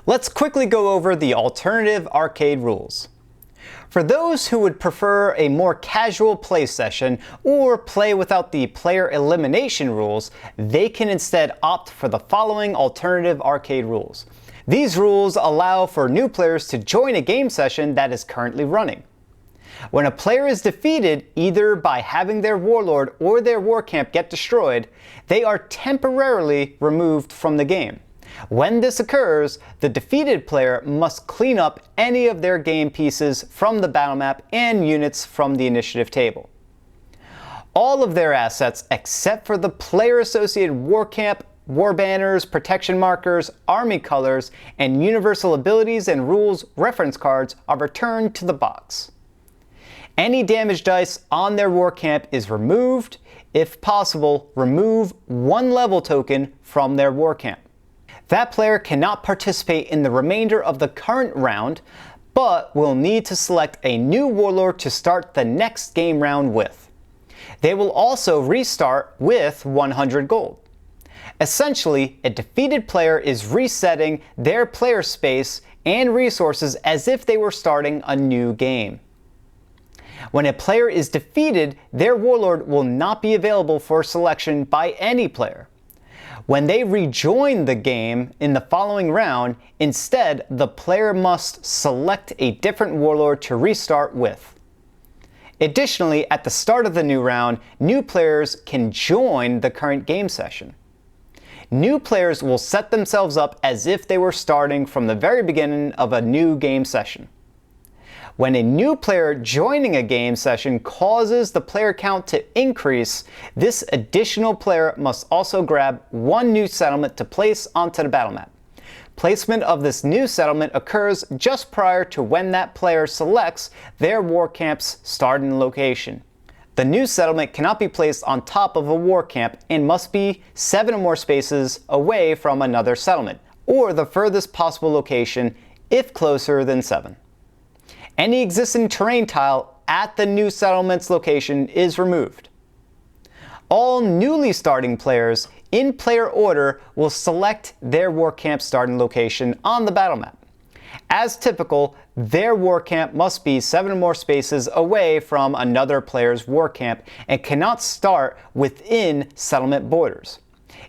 Let's quickly go over the alternative arcade rules. For those who would prefer a more casual play session or play without the player elimination rules, they can instead opt for the following alternative arcade rules. These rules allow for new players to join a game session that is currently running. When a player is defeated, either by having their warlord or their war camp get destroyed, they are temporarily removed from the game. When this occurs, the defeated player must clean up any of their game pieces from the battle map and units from the initiative table. All of their assets, except for the player-associated war camp, war banners, protection markers, army colors, and universal abilities and rules reference cards, are returned to the box. Any damage dice on their war camp is removed. If possible, remove one level token from their war camp. That player cannot participate in the remainder of the current round, but will need to select a new warlord to start the next game round with. They will also restart with 100 gold. Essentially, a defeated player is resetting their player space and resources as if they were starting a new game. When a player is defeated, their warlord will not be available for selection by any player. When they rejoin the game in the following round, instead, the player must select a different warlord to restart with. Additionally, at the start of the new round, new players can join the current game session. New players will set themselves up as if they were starting from the very beginning of a new game session. When a new player joining a game session causes the player count to increase, this additional player must also grab one new settlement to place onto the battle map. Placement of this new settlement occurs just prior to when that player selects their war camp's starting location. The new settlement cannot be placed on top of a war camp and must be 7 or more spaces away from another settlement, or the furthest possible location if closer than 7. Any existing terrain tile at the new settlement's location is removed. All newly starting players, in player order, will select their war camp starting location on the battle map. As typical, their war camp must be 7 or more spaces away from another player's war camp and cannot start within settlement borders.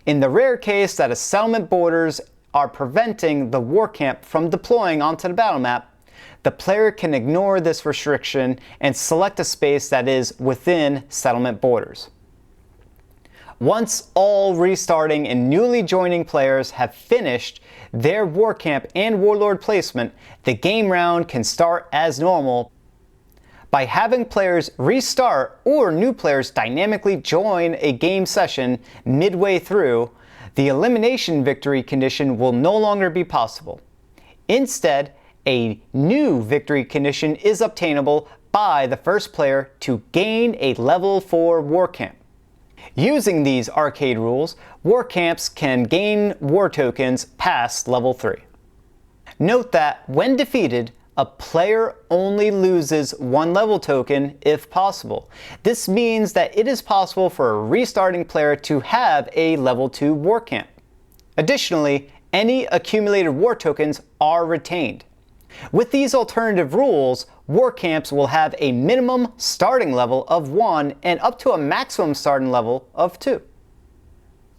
In the rare case that a settlement borders are preventing the war camp from deploying onto the battle map, the player can ignore this restriction and select a space that is within settlement borders. Once all restarting and newly joining players have finished their war camp and warlord placement, the game round can start as normal. By having players restart or new players dynamically join a game session midway through, the elimination victory condition will no longer be possible. Instead, a new victory condition is obtainable by the first player to gain a level 4 war camp. Using these arcade rules, war camps can gain war tokens past level 3. Note that when defeated, a player only loses 1 level token if possible. This means that it is possible for a restarting player to have a level 2 war camp. Additionally, any accumulated war tokens are retained. With these alternative rules, war camps will have a minimum starting level of 1 and up to a maximum starting level of 2.